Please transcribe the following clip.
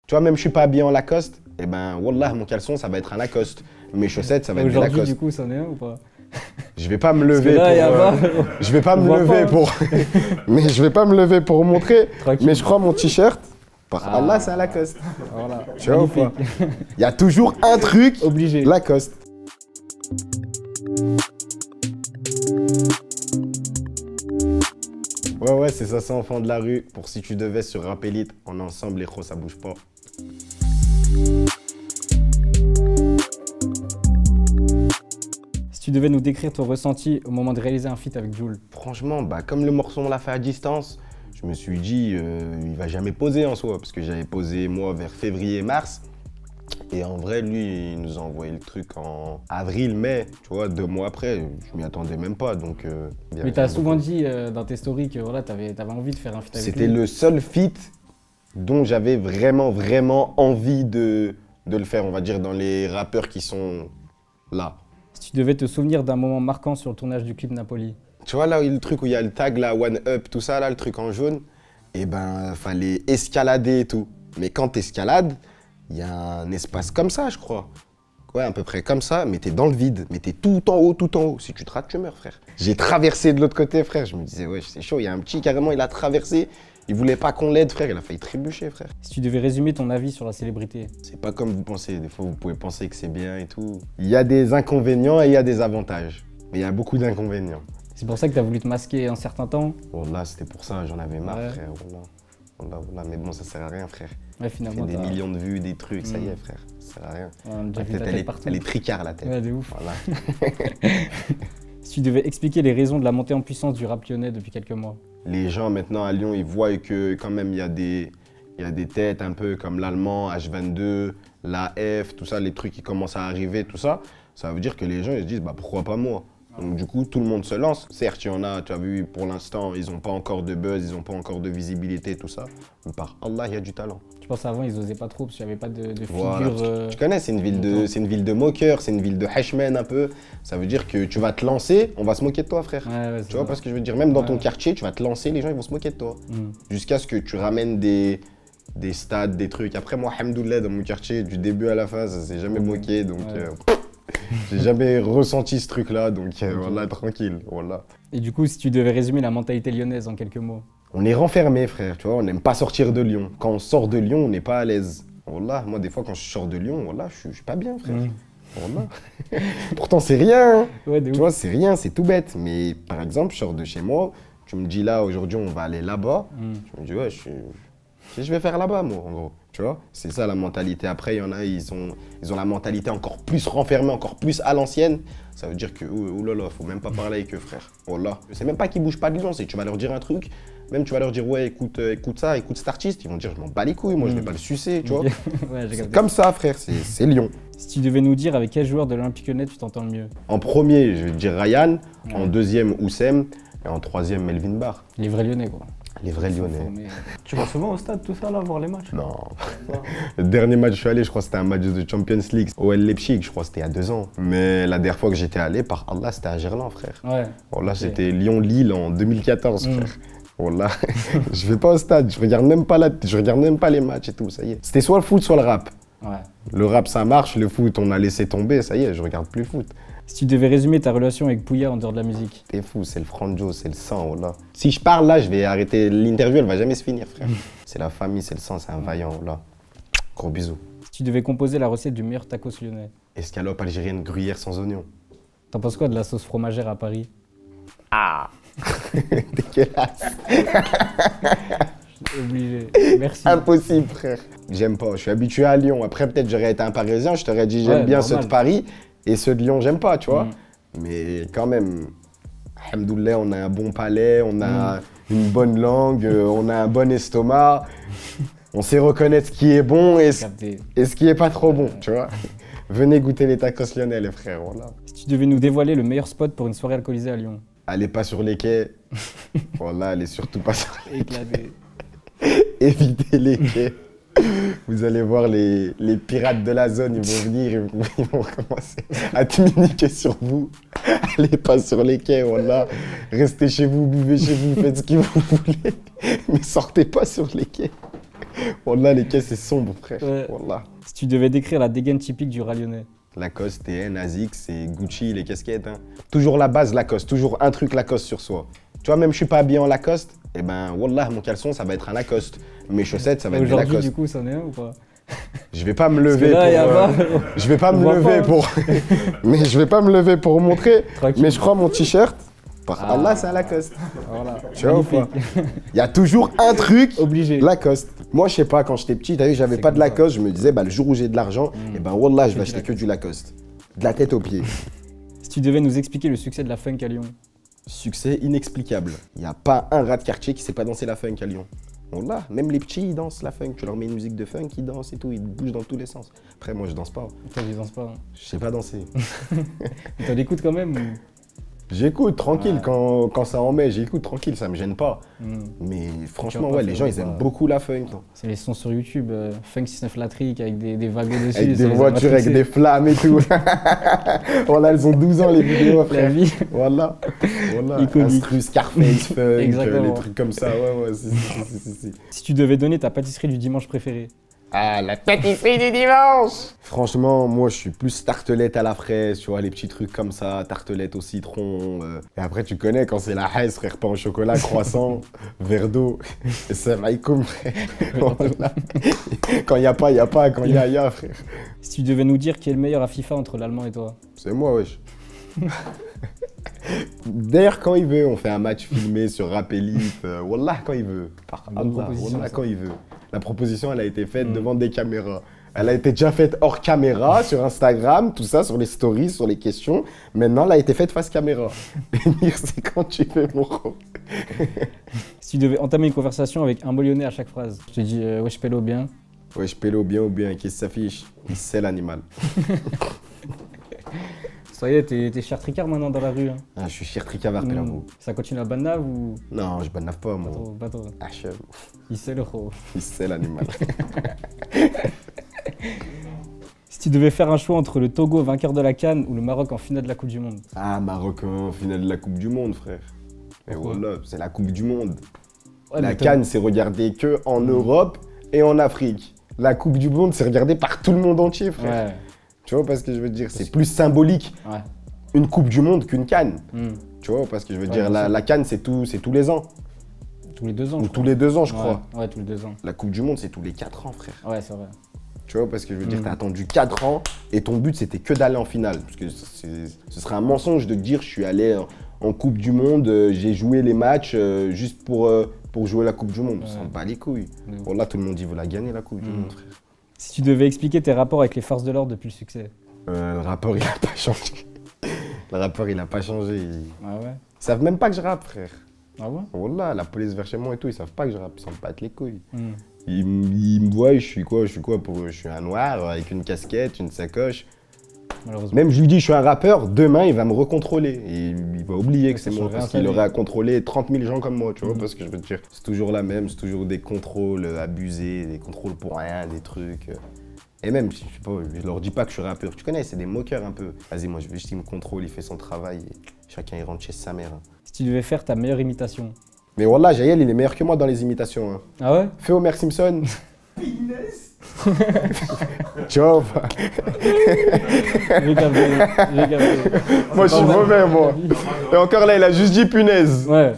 Tu vois, même je suis pas habillé en Lacoste, et ben, wallah, mon caleçon, ça va être un Lacoste. Mes chaussettes, ça va être des Lacoste. Aujourd'hui, du coup, c'en est un ou pas? Je vais pas me lever là, pour... je vais pas me lever pour... mais je vais pas me lever pour montrer. Tranquille. Mais je crois mon t-shirt, par Allah, c'est un Lacoste. Voilà. Tu vois ou pas? Il y a toujours un truc Obligé. Lacoste. Ouais, c'est ça, c'est enfant de la rue. Pour si tu devais sur Rap Elite, on est ensemble, les gros, ça bouge pas. Si tu devais nous décrire ton ressenti au moment de réaliser un feat avec Jul. Franchement, bah, comme le morceau, on l'a fait à distance, je me suis dit, il va jamais poser en soi, parce que j'avais posé, moi, vers février-mars. Et en vrai, lui, il nous a envoyé le truc en avril-mai, tu vois, 2 mois après. Je m'y attendais même pas, donc... Mais t'as souvent dit dans tes stories que voilà, t'avais envie de faire un feat avec lui. C'était le seul feat dont j'avais vraiment envie de le faire, on va dire, dans les rappeurs qui sont là. Si tu devais te souvenir d'un moment marquant sur le tournage du clip Napoli. Tu vois, là, le truc où il y a le tag, là, One Up, tout ça, là, le truc en jaune, eh ben, fallait escalader et tout. Mais quand t'escalades, il y a un espace comme ça, je crois. Ouais, à peu près comme ça, mais t'es dans le vide. Mais t'es tout en haut, tout en haut. Si tu te rates, tu meurs, frère. J'ai traversé de l'autre côté, frère. Je me disais, ouais, c'est chaud. Il y a un petit, carrément, il a traversé. Il voulait pas qu'on l'aide, frère. Il a failli trébucher, frère. Si tu devais résumer ton avis sur la célébrité. C'est pas comme vous pensez. Des fois, vous pouvez penser que c'est bien et tout. Il y a des inconvénients et il y a des avantages. Mais il y a beaucoup d'inconvénients. C'est pour ça que t'as voulu te masquer un certain temps. Wallah, c'était pour ça. J'en avais marre, Ouais. frère. Wallah. Mais bon, ça sert à rien, frère. Ouais, finalement. Des millions de vues, des trucs, ça y est, frère. Ça sert à rien. Ouais, on a déjà La vu tête, ta tête partout. elle est tricard, la tête. Ouais, de ouf. Voilà. Si tu devais expliquer les raisons de la montée en puissance du rap lyonnais depuis quelques mois. Les gens maintenant à Lyon, ils voient que quand même il y a des têtes un peu comme l'allemand, H22, l'AF, tout ça, les trucs qui commencent à arriver, tout ça. Ça veut dire que les gens ils se disent bah pourquoi pas moi. Donc du coup tout le monde se lance. Certes il y en a, tu as vu pour l'instant ils n'ont pas encore de buzz, ils n'ont pas encore de visibilité, tout ça. Mais par Allah il y a du talent. Je pense avant ils osaient pas trop parce qu'il n'y avait pas de Voilà. figure. Tu connais, c'est une ville de moqueurs, c'est une ville de hashmen un peu. Ça veut dire que tu vas te lancer, on va se moquer de toi frère. Ouais, Tu vois parce que je veux dire, même dans ton quartier, tu vas te lancer, les gens ils vont se moquer de toi. Jusqu'à ce que tu ramènes des stades, des trucs. Après moi, alhamdoulilah, dans mon quartier, du début à la fin, ça s'est jamais moqué. Donc j'ai jamais ressenti ce truc-là. Donc voilà, tranquille. Voilà. Et du coup, si tu devais résumer la mentalité lyonnaise en quelques mots. On est renfermé, frère, tu vois, on n'aime pas sortir de Lyon. Quand on sort de Lyon, on n'est pas à l'aise. Wallah, moi, des fois, quand je sors de Lyon, wallah, je suis pas bien, frère. Wallah. Pourtant, c'est rien. Hein. Ouais, Tu vois, c'est rien, c'est tout bête. Mais par exemple, je sors de chez moi, tu me dis là, aujourd'hui, on va aller là-bas. Je me dis, ouais, qu'est-ce que je vais faire là-bas, moi, en gros. Tu vois, c'est ça la mentalité. Après, il y en a, ils ont la mentalité encore plus renfermée, encore plus à l'ancienne. Ça veut dire que, oulala, faut même pas parler avec eux, frère. Wallah. C'est même pas qu'ils bougent pas de Lyon, c'est que tu vas leur dire un truc. Même tu vas leur dire, ouais, écoute ça, écoute cet artiste. Ils vont dire, je m'en bats les couilles, moi, je vais pas le sucer, tu vois. Ouais, C'est comme ça, frère, c'est Lyon. Si tu devais nous dire avec quel joueur de l'Olympique Lyonnais tu t'entends le mieux. En premier, je vais te dire Ryan. En deuxième, Oussem. Et en troisième, Melvin Barr. Les vrais Lyonnais, quoi. Les vrais Lyonnais. Tu vas souvent au stade, tout ça, là, voir les matchs? Non. Le dernier match que je suis allé, je crois que c'était un match de Champions League. OL Leipzig, je crois que c'était il y a 2 ans. Mais la dernière fois que j'étais allé, par Allah, c'était à Gerland, frère. Ouais. Voilà, c'était Lyon-Lille en 2014, frère. Voilà. Je vais pas au stade, je regarde même pas les matchs et tout, ça y est. C'était soit le foot, soit le rap. Ouais. Le rap, ça marche, le foot, on a laissé tomber, ça y est, je regarde plus le foot. Si tu devais résumer ta relation avec Pouya en dehors de la musique. T'es fou, c'est le franjo, c'est le sang, voilà. Si je parle là, je vais arrêter l'interview, elle va jamais se finir, frère. C'est la famille, c'est le sang, c'est un vaillant, voilà. Gros bisous. Si tu devais composer la recette du meilleur tacos lyonnais. Escalope algérienne gruyère sans oignon. T'en penses quoi de la sauce fromagère à Paris? Ah. Dégueulasse. Obligé. Merci. Impossible, frère. J'aime pas, je suis habitué à Lyon. Après, peut-être j'aurais été un Parisien, je t'aurais dit j'aime bien ceux de Paris et ceux de Lyon, j'aime pas, tu vois. Mais quand même, alhamdoulilah, on a un bon palais, on a une bonne langue, on a un bon estomac. On sait reconnaître ce qui est bon et ce qui est pas trop bon, tu vois. Venez goûter les tacos lyonnais, les frères, voilà. Si tu devais nous dévoiler le meilleur spot pour une soirée alcoolisée à Lyon. Allez pas sur les quais. Voilà, allez surtout pas sur les Éclaté. Évitez les quais. Vous allez voir les pirates de la zone, ils vont venir, ils vont commencer à communiquer sur vous. Allez pas sur les quais, voilà. Restez chez vous, buvez chez vous, faites ce que vous voulez. Mais sortez pas sur les quais. Wallah, les caisses, c'est sombre, frère. Ouais. Wallah. Si tu devais décrire la dégaine typique du rat lyonnais. Lacoste, TN, ASICS, c'est Gucci, les casquettes. Hein. Toujours la base Lacoste, toujours un truc Lacoste sur soi. Tu vois, même je suis pas habillé en Lacoste, et ben Wallah, mon caleçon, ça va être un Lacoste. Mes chaussettes, ça va être des Aujourd'hui, Lacoste. du coup, c'en est un ou pas? Je vais pas me lever Parce que là, pour. Je vais pas me voit lever pas. pour. Mais je vais pas me lever pour montrer. Tranquille. Mais je crois mon t-shirt. Par Ah. Allah, c'est un Lacoste. Voilà. Tu vois ou pas? Magnifique. Il y a toujours un truc Obligé. Lacoste. Moi, je sais pas, quand j'étais petit, t'as vu, j'avais C'est pas de comme ça. Lacoste, je me disais, bah, le jour où j'ai de l'argent, et ben Wallah, je vais du acheter que du Lacoste. De la tête aux pieds. Si tu devais nous expliquer le succès de la funk à Lyon. Succès inexplicable. Il n'y a pas un rat de quartier qui sait pas danser la funk à Lyon. Wallah, même les petits, ils dansent la funk. Tu leur mets une musique de funk, ils dansent et tout, ils bougent dans tous les sens. Après, moi, je danse pas. Toi, tu danses pas. Hein. Je sais pas danser. T'en écoutes quand même ou... J'écoute tranquille Ouais. quand ça en met, j'écoute tranquille, ça me gêne pas. Mais franchement, Tu vas pas ouais, les gens, faire ils aiment ça. beaucoup la funk. hein. C'est les sons sur YouTube, Funk 69 La Trick avec des wagons dessus. Avec ça des les a voitures, avec matrixés. des flammes et tout. Voilà, elles ont 12 ans les vidéos, La frère. vie. Voilà. Voilà. Iconique. Instru, Scarface, funk, Exactement. les trucs comme ça. Ouais, si. Si tu devais donner ta pâtisserie du dimanche préférée. Ah, la pâtisserie du dimanche! Franchement, moi, je suis plus tartelette à la fraise, tu vois, les petits trucs comme ça, tartelette au citron. Et après, tu connais, quand c'est la haisse, frère, pain au chocolat, croissant, verre d'eau. Et ça maïkoum, frère. Voilà. Quand il n'y a pas, il n'y a pas. Quand il y a, frère. Si tu devais nous dire qui est le meilleur à FIFA entre l'allemand et toi. C'est moi, wesh. D'ailleurs, quand il veut, on fait un match filmé sur Rap Elite. Wallah, quand il veut. Par Bonne Allah, proposition, wallah, ça. quand il veut. La proposition, elle a été faite devant des caméras. Elle a été déjà faite hors caméra, sur Instagram, tout ça, sur les stories, sur les questions. Maintenant, elle a été faite face caméra. Bénir, c'est quand tu fais mon rôle. Si tu devais entamer une conversation avec un mot lyonnais à chaque phrase. Je te dis, wesh pélo bien. Wesh, pélo bien ou bien, qui s'affiche? C'est l'animal. Ça y est, t'es cher tricard maintenant dans la rue. Hein. Ah, je suis cher tricavard, Pélamou. Ça continue à Bannave ou Non, je bannave pas, pas moi. trop, pas trop. Ah, chef, Il sait le gros. c'est l'animal. Si tu devais faire un choix entre le Togo vainqueur de la CAN ou le Maroc en finale de la Coupe du Monde. Ah, Maroc en finale de la Coupe du Monde, frère. Mais Pourquoi? voilà, c'est la Coupe du Monde. Ouais, La mais CAN, c'est regardé que en Europe et en Afrique. La Coupe du Monde, c'est regardé par tout le monde entier, frère. Ouais, Tu vois parce que je veux dire, c'est plus symbolique ouais. une Coupe du Monde qu'une CAN. Hmm. Tu vois parce que je veux Ouais, dire, bien sûr. la CAN, c'est tous les ans. Tous les 2 ans. Ou je tous les 2 ans, je crois. crois. Ouais, tous les 2 ans. La Coupe du Monde, c'est tous les 4 ans, frère. Ouais, c'est vrai. Tu vois, parce que je veux dire, t'as attendu 4 ans et ton but, c'était que d'aller en finale. Parce que ce serait un mensonge de te dire, je suis allé en Coupe du Monde, j'ai joué les matchs juste pour jouer la Coupe du Monde. On s'en bat les couilles. Ouais. Bon, là, tout le monde dit, vous la gagner, la Coupe du Monde, frère. Si tu devais expliquer tes rapports avec les forces de l'ordre depuis le succès. Le rappeur, il a pas changé. Le rappeur, il a pas changé. Ils Ah ouais? savent même pas que je rappe, frère. Ah ouais? Wallah, la police vers chez moi et tout, ils savent pas que je rappe, ils s'en battent les couilles. Hmm. Ils me voient, je suis quoi je suis un noir avec une casquette, une sacoche. Malheureusement. Même je lui dis je suis un rappeur, demain il va me recontrôler. Et il va oublier que Ça c'est moi change rien parce à sa qu'il vie. aurait à contrôler 30 000 gens comme moi, tu vois, parce que je veux te dire, c'est toujours la même, c'est toujours des contrôles abusés, des contrôles pour rien, des trucs. Et même, je sais pas, je leur dis pas que je suis rappeur, tu connais, c'est des moqueurs un peu. Vas-y, moi je veux juste qu'il me contrôle, il fait son travail et chacun il rentre chez sa mère. hein. Si tu devais faire ta meilleure imitation. Mais wallah, Jaël, il est meilleur que moi dans les imitations. hein. Ah ouais? Fais Homer Simpson. Tu vois ou pas? J'ai capté. Moi je suis mauvais, moi. Et encore là, il a juste dit punaise. Ouais.